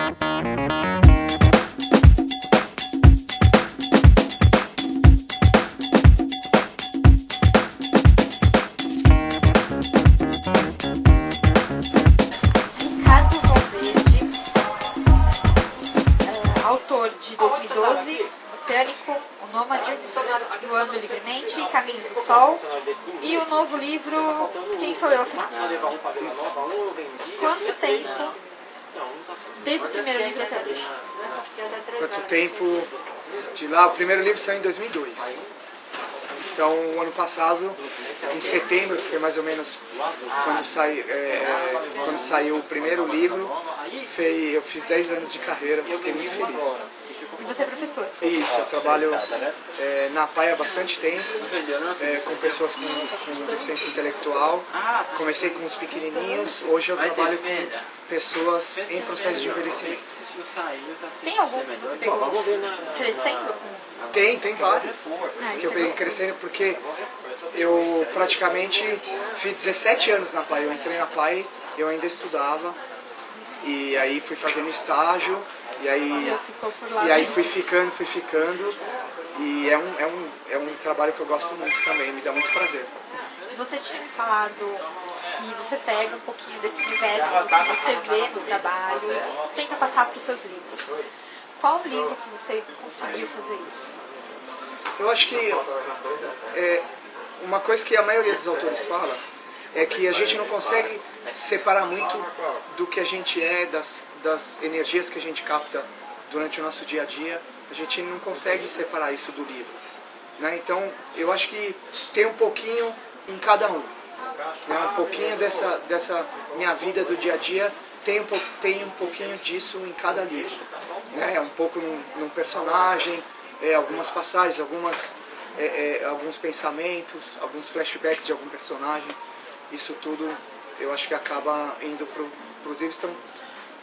Autor de 2012, Oceânico, O Nômade, Voando Livremente, Caminhos do Sol e o novo livro Quem Sou Eu Afinal. Quanto tempo desde o primeiro livro até hoje? Quanto tempo de lá? O primeiro livro saiu em 2002. Então, o ano passado, em setembro, que foi mais ou menos quando saiu o primeiro livro, eu fiz 10 anos de carreira, fiquei muito feliz. E você é professor? Isso, eu trabalho na PAI há bastante tempo, com pessoas com deficiência intelectual. Comecei com os pequenininhos, hoje eu trabalho com pessoas em processo de envelhecimento. Tem algum que você pegou crescendo? Tem vários que eu peguei crescendo, porque eu praticamente fiz 17 anos na PAI. Eu entrei na PAI, eu ainda estudava, e aí fui fazendo estágio, e aí fui ficando, e é um trabalho que eu gosto muito também, me dá muito prazer. Você tinha me falado que você pega um pouquinho desse universo que você vê no trabalho, tenta passar para os seus livros. Qual livro que você conseguiu fazer isso? Eu acho que uma coisa que a maioria dos autores fala é que a gente não consegue separar muito do que a gente é, das energias que a gente capta durante o nosso dia a dia. A gente não consegue separar isso do livro, né? Então, eu acho que tem um pouquinho em cada um, né? Um pouquinho dessa minha vida do dia a dia tem um pouquinho disso em cada livro, né? Um pouco num personagem, algumas passagens, alguns pensamentos, alguns flashbacks de algum personagem. Isso tudo eu acho que acaba indo para os livros. Então,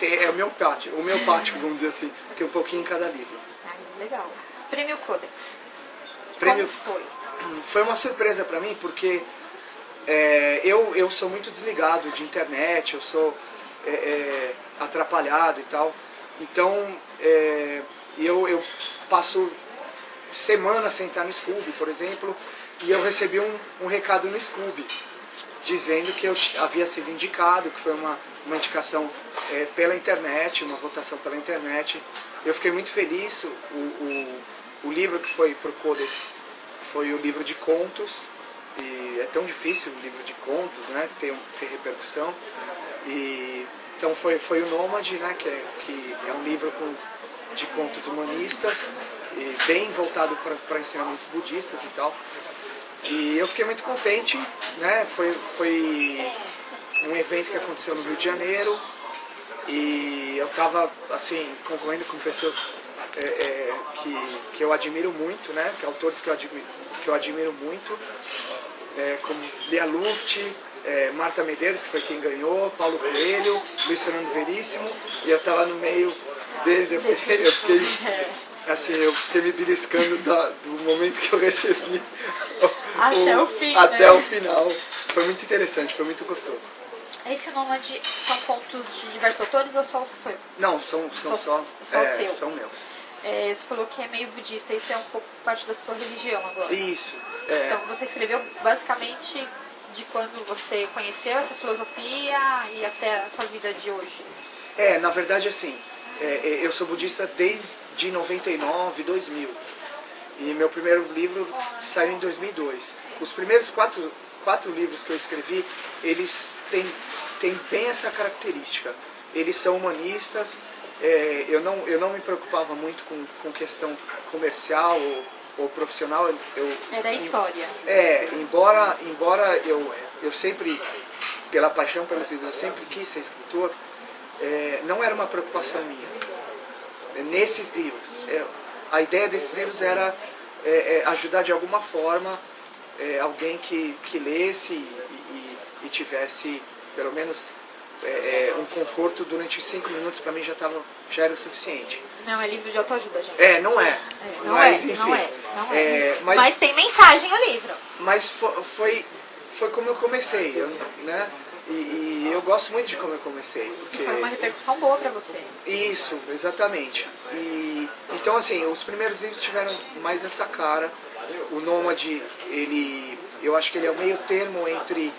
é homeopático, vamos dizer assim, tem um pouquinho em cada livro. Legal. Prêmio Codex. Prêmio Como foi? Foi uma surpresa para mim, porque eu sou muito desligado de internet, eu sou atrapalhado e tal. Então, eu passo semanas sem estar no Scooby, por exemplo, e eu recebi um recado no Scooby, dizendo que eu havia sido indicado, que foi uma indicação pela internet, uma votação pela internet. Eu fiquei muito feliz. O livro que foi pro Codex foi o livro de contos, e é tão difícil o livro de contos, né, ter repercussão. E então foi o Nômade, né, que é um livro de contos humanistas, e bem voltado para ensinamentos budistas e tal. E eu fiquei muito contente, né? Foi um evento que aconteceu no Rio de Janeiro, e eu estava assim, concorrendo com pessoas que eu admiro muito, né? Que autores que eu admiro muito, como Lia Luft, Marta Medeiros, que foi quem ganhou, Paulo Coelho, Luiz Fernando Veríssimo, e eu estava no meio deles. Eu fiquei me beliscando do momento que eu recebi até o fim, até o final. Foi muito interessante, foi muito gostoso. Esse Nômade são contos de diversos autores ou só o seu? Não, são só seu. São meus. Você falou que é meio budista, isso é um pouco parte da sua religião agora. Isso. Então você escreveu basicamente de quando você conheceu essa filosofia e até a sua vida de hoje. Na verdade, assim, eu sou budista desde 99, 2000. E meu primeiro livro saiu em 2002. Os primeiros quatro livros que eu escrevi, eles têm bem essa característica. Eles são humanistas. Eu não me preocupava muito com questão comercial ou profissional. Era a história. Embora eu sempre, pela paixão pelos livros, eu sempre quis ser escritor, não era uma preocupação minha. Nesses livros, a ideia desses livros era ajudar de alguma forma alguém que lesse e tivesse pelo menos um conforto durante 5 minutos. Para mim já era o suficiente. Não é livro de autoajuda, gente. Não é. Não é. Mas tem mensagem no livro. Mas foi como eu comecei, né? E eu gosto muito de como eu comecei. Porque... Foi uma repercussão boa pra você. Isso, exatamente. Então, assim, os primeiros livros tiveram mais essa cara. O Nômade, eu acho que ele é o meio termo entre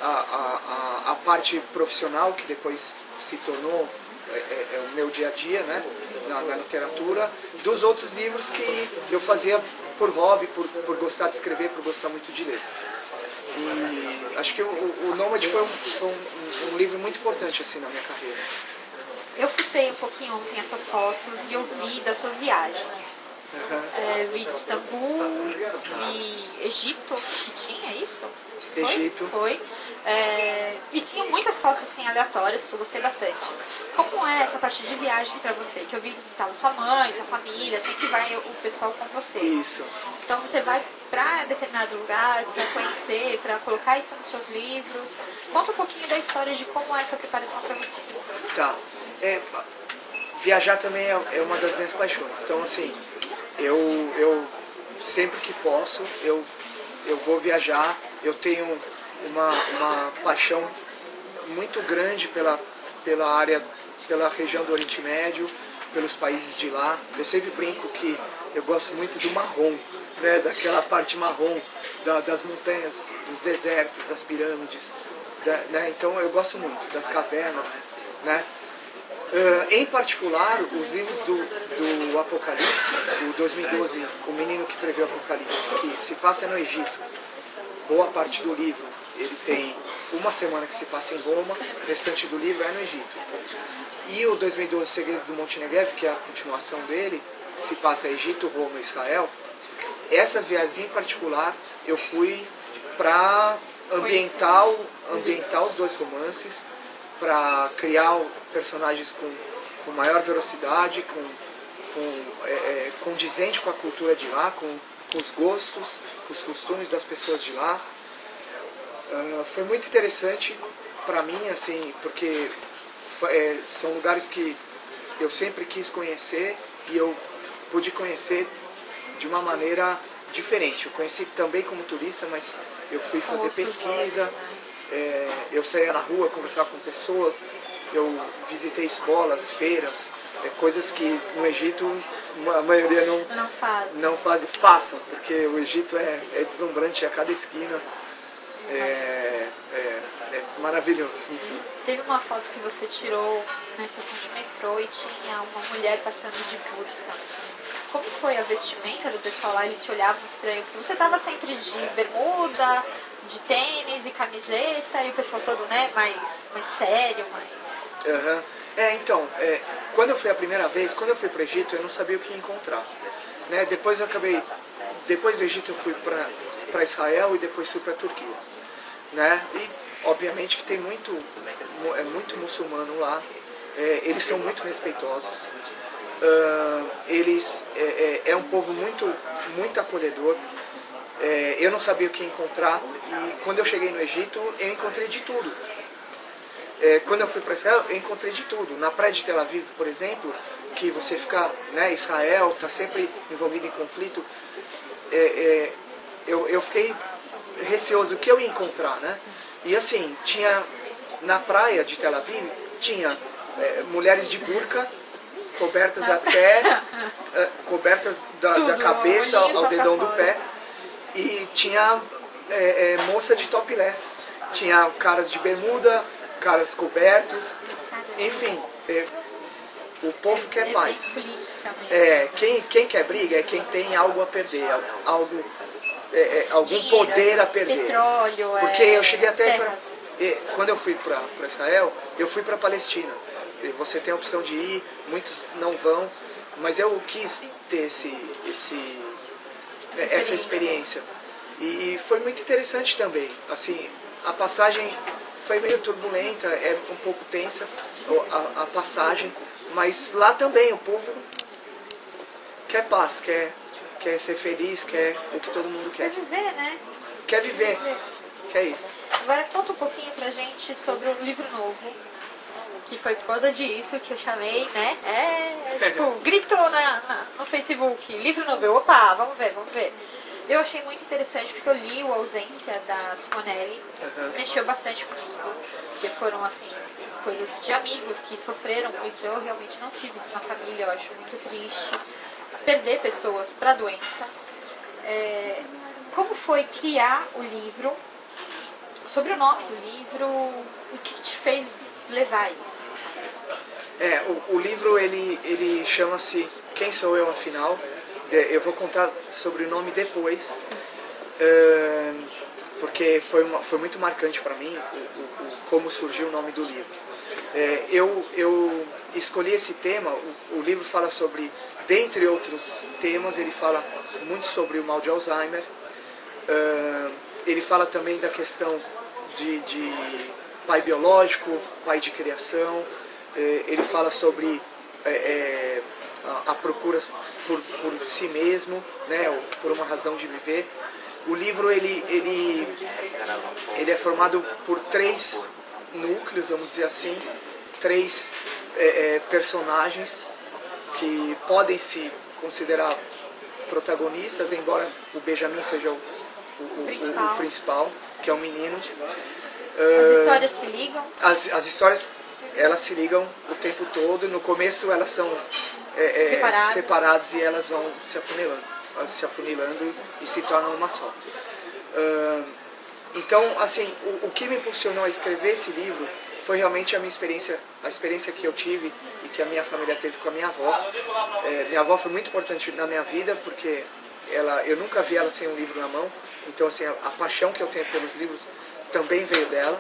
a parte profissional, que depois se tornou o meu dia a dia, né, na literatura, dos outros livros que eu fazia por hobby, por gostar de escrever, por gostar muito de ler. E acho que o Nômade foi um livro muito importante assim na minha carreira. Eu fucei um pouquinho ontem as suas fotos e eu vi das suas viagens. Vi de Istambul, vi Egito, que tinha isso? Egito. Foi. E tinha muitas fotos assim aleatórias que eu gostei bastante. Como é essa parte de viagem pra você? Que eu vi que tava sua mãe, sua família, sempre vai o pessoal com você. Isso. Então você vai pra determinado lugar, pra conhecer, pra colocar isso nos seus livros. Conta um pouquinho da história de como é essa preparação pra você. Tá. Viajar também é uma das minhas paixões. Então, assim, eu sempre que posso, eu vou viajar. Eu tenho uma paixão muito grande pela área, pela região do Oriente Médio, pelos países de lá. Eu sempre brinco que eu gosto muito do marrom, né, daquela parte marrom, das montanhas, dos desertos, das pirâmides, né, então eu gosto muito das cavernas, né. Em particular, os livros do Apocalipse, o 2012, O Menino que Prevê o Apocalipse, que se passa no Egito. Boa parte do livro, ele tem uma semana que se passa em Roma, o restante do livro é no Egito. E o 2012, O Segredo do Monte Negev, que é a continuação dele, que se passa em Egito, Roma e Israel. Essas viagens em particular, eu fui para ambientar os dois romances, para criar personagens com maior velocidade, condizente com a cultura de lá, com os gostos, com os costumes das pessoas de lá. Foi muito interessante para mim, assim, porque são lugares que eu sempre quis conhecer e eu pude conhecer de uma maneira diferente. Eu conheci também como turista, mas eu fui fazer pesquisa, eu saía na rua, conversava com pessoas, eu visitei escolas, feiras, coisas que no Egito a maioria não fazem. Façam, porque o Egito é deslumbrante a cada esquina. É maravilhoso. Teve uma foto que você tirou na estação de metrô e tinha uma mulher passando de burca. Como foi a vestimenta do pessoal lá? Eles te olhavam estranho? Porque você estava sempre de bermuda, de tênis e camiseta, e o pessoal todo, né, mais sério, mais... Então, quando eu fui a primeira vez, quando eu fui para o Egito, eu não sabia o que encontrar. Né? Depois do Egito eu fui para Israel e depois fui para a Turquia. Né? E obviamente que tem muito muçulmano lá, eles são muito respeitosos, é um povo muito acolhedor. Eu não sabia o que encontrar e quando eu cheguei no Egito eu encontrei de tudo. Quando eu fui para Israel eu encontrei de tudo. Na praia de Tel Aviv, por exemplo, que você fica, né, Israel está sempre envolvido em conflito, eu fiquei receoso o que eu ia encontrar, né? E assim, na praia de Tel Aviv, tinha mulheres de burca, cobertas cobertas da cabeça ao dedão do pé, e tinha moça de topless, tinha caras de bermuda, caras cobertos, enfim, o povo quer mais. Quem quer briga é quem tem algo a perder, algum dinheiro, poder a perder. Petróleo, porque eu cheguei até quando eu fui para Israel, eu fui para a Palestina. Você tem a opção de ir, muitos não vão, mas eu quis ter essa experiência. E foi muito interessante também. Assim, a passagem foi meio turbulenta, é um pouco tensa a passagem, mas lá também o povo quer paz, quer ser feliz, quer o que todo mundo quer. Quer viver, né? Quer viver, quer ir. Agora conta um pouquinho pra gente sobre o livro novo, que foi por causa disso que eu chamei, né? Tipo, gritou no Facebook, livro novo, opa, vamos ver. Eu achei muito interessante porque eu li o Ausência da Simonelli, mexeu bastante comigo, porque foram assim, coisas de amigos que sofreram com isso. Eu realmente não tive isso na família, eu acho muito triste perder pessoas para a doença. Como foi criar o livro? Sobre o nome do livro, o que te fez levar a isso? O livro ele chama-se Quem Sou Eu Afinal? Eu vou contar sobre o nome depois, porque foi muito marcante para mim como surgiu o nome do livro. Eu escolhi esse tema, o livro fala sobre, dentre outros temas, ele fala muito sobre o mal de Alzheimer, ele fala também da questão de pai biológico, pai de criação, ele fala sobre a procura por si mesmo, né, por uma razão de viver. O livro ele é formado por 3 núcleos, vamos dizer assim, 3 personagens que podem se considerar protagonistas, embora o Benjamin seja o principal, que é um menino. As histórias se ligam? As histórias, elas se ligam o tempo todo. No começo elas são separadas e elas vão se afunilando e se tornam uma só. Então, assim, o que me impulsionou a escrever esse livro foi realmente a experiência que eu tive e que a minha família teve com a minha avó. Minha avó foi muito importante na minha vida, porque eu nunca vi ela sem um livro na mão. Então, assim, a paixão que eu tenho pelos livros também veio dela.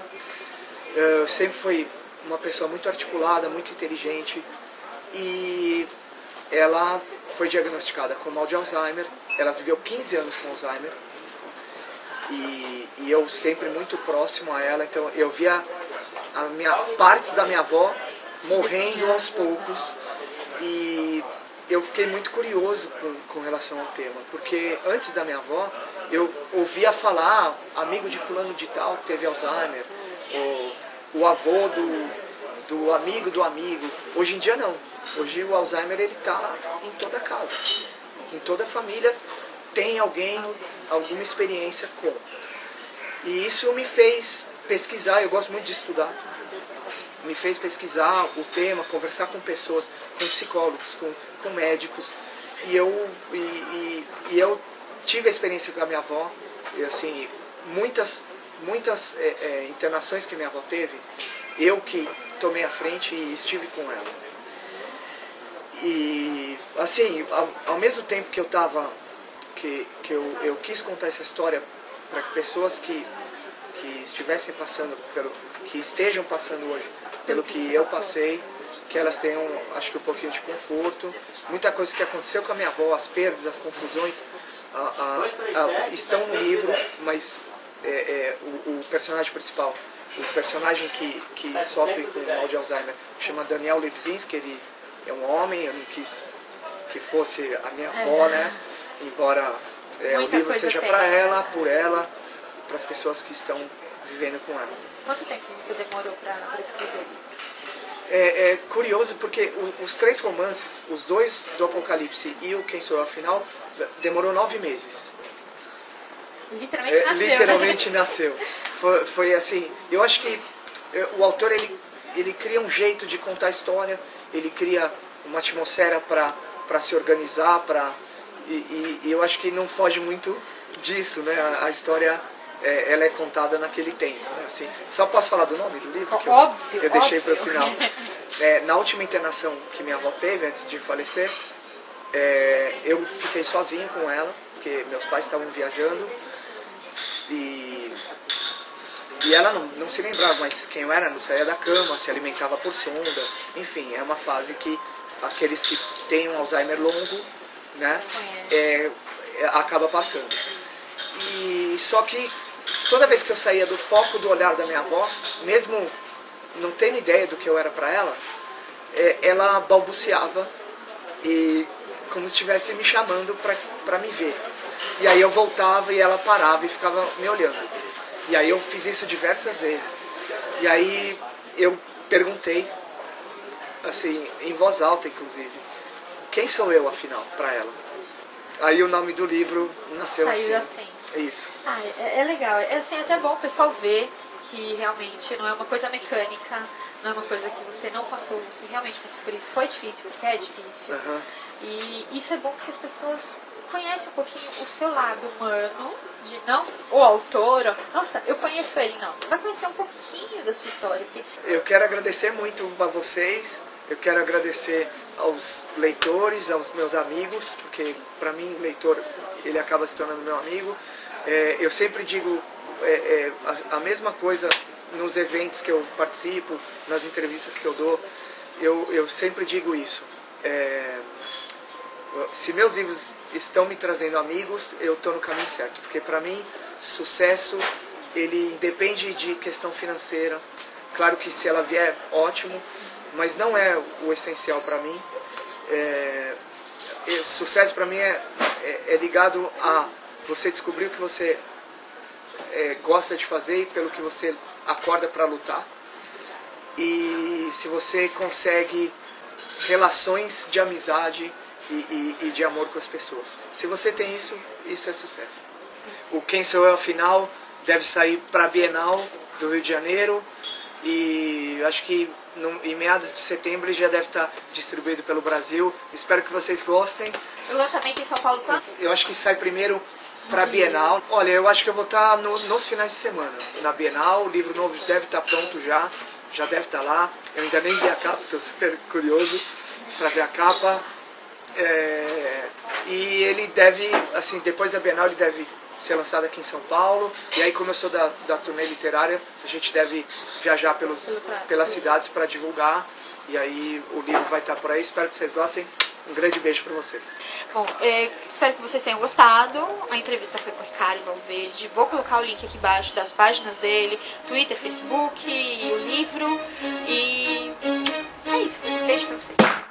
Sempre foi uma pessoa muito articulada, muito inteligente, e ela foi diagnosticada com mal de Alzheimer. Ela viveu 15 anos com Alzheimer, e eu sempre muito próximo a ela, então eu via partes da minha avó morrendo aos poucos, e eu fiquei muito curioso com relação ao tema, porque antes da minha avó eu ouvia falar, amigo de fulano de tal teve Alzheimer, o avô do amigo do amigo. Hoje em dia não. Hoje o Alzheimer ele está em toda casa, em toda família tem alguma experiência com. E isso me fez pesquisar, eu gosto muito de estudar, me fez pesquisar o tema, conversar com pessoas, com psicólogos, com médicos, e eu tive a experiência com a minha avó, e assim, muitas internações que minha avó teve, eu que tomei a frente e estive com ela. E assim, ao mesmo tempo que eu quis contar essa história para pessoas que estivessem passando que estejam passando hoje pelo que eu passei, que elas tenham, acho que um pouquinho de conforto. Muita coisa que aconteceu com a minha avó, as perdas, as confusões, estão no livro, mas o personagem principal, o personagem que sofre com o mal de Alzheimer, chama Daniel Lebzinski. Ele é um homem, eu não quis que fosse a minha avó, né? Embora o livro seja para ela, por ela, para as pessoas que estão vivendo com ela. Quanto tempo você demorou para escrever? É curioso porque os 3 romances, os 2 do Apocalipse e o Quem Sou Eu Afinal, demorou 9 meses. Literalmente nasceu. Literalmente nasceu. Foi assim, eu acho que o autor ele cria um jeito de contar a história, ele cria uma atmosfera para se organizar, e eu acho que não foge muito disso, né? A história ela é contada naquele tempo, né? Assim, só posso falar do nome do livro? Que óbvio, eu deixei para o final. Na última internação que minha avó teve antes de falecer, eu fiquei sozinho com ela, porque meus pais estavam viajando, e ela não se lembrava mais quem eu era, não saía da cama, se alimentava por sonda, enfim, é uma fase que aqueles que têm um Alzheimer longo, né, acaba passando. E só que toda vez que eu saía do foco do olhar da minha avó, mesmo não tendo ideia do que eu era para ela, ela balbuciava, e como se estivesse me chamando para me ver. E aí eu voltava e ela parava e ficava me olhando. E aí eu fiz isso diversas vezes. E aí eu perguntei, assim, em voz alta inclusive, quem sou eu afinal, para ela? Aí o nome do livro nasceu Saiu assim. É isso. Ah, é legal. É assim, até bom o pessoal ver que realmente não é uma coisa mecânica, não é uma coisa que você não passou, você realmente passou por isso. Foi difícil, porque é difícil. E isso é bom porque as pessoas conhecem um pouquinho o seu lado humano, de não o autor, nossa, eu conheço ele, não. Você vai conhecer um pouquinho da sua história. Porque... Eu quero agradecer muito a vocês, eu quero agradecer aos leitores, aos meus amigos, porque para mim o leitor ele acaba se tornando meu amigo. Eu sempre digo a mesma coisa nos eventos que eu participo, nas entrevistas que eu dou, eu sempre digo isso. Se meus livros estão me trazendo amigos, eu estou no caminho certo, porque para mim sucesso ele depende de questão financeira. Claro que se ela vier, ótimo, mas não é o essencial para mim. Sucesso para mim é ligado a você descobrir o que você gosta de fazer e pelo que você acorda para lutar. E se você consegue relações de amizade e de amor com as pessoas. Se você tem isso, isso é sucesso. O Quem Sou Eu, afinal, deve sair para a Bienal do Rio de Janeiro e acho que em meados de setembro ele já deve estar distribuído pelo Brasil. Espero que vocês gostem. O lançamento em São Paulo quando? Eu acho que sai primeiro para a Bienal. Olha, eu acho que eu vou estar nos finais de semana na Bienal. O livro novo deve estar pronto já deve estar lá. Eu ainda nem vi a capa, estou super curioso para ver a capa. E ele deve, assim, depois da Bienal ele deve ser lançado aqui em São Paulo. E aí, como eu sou da turnê literária, a gente deve viajar pelas cidades para divulgar. E aí o livro vai estar por aí. Espero que vocês gostem. Um grande beijo para vocês. Bom, espero que vocês tenham gostado. A entrevista foi com o Ricardo Valverde. Vou colocar o link aqui embaixo das páginas dele, Twitter, Facebook e o livro. E é isso. Beijo para vocês.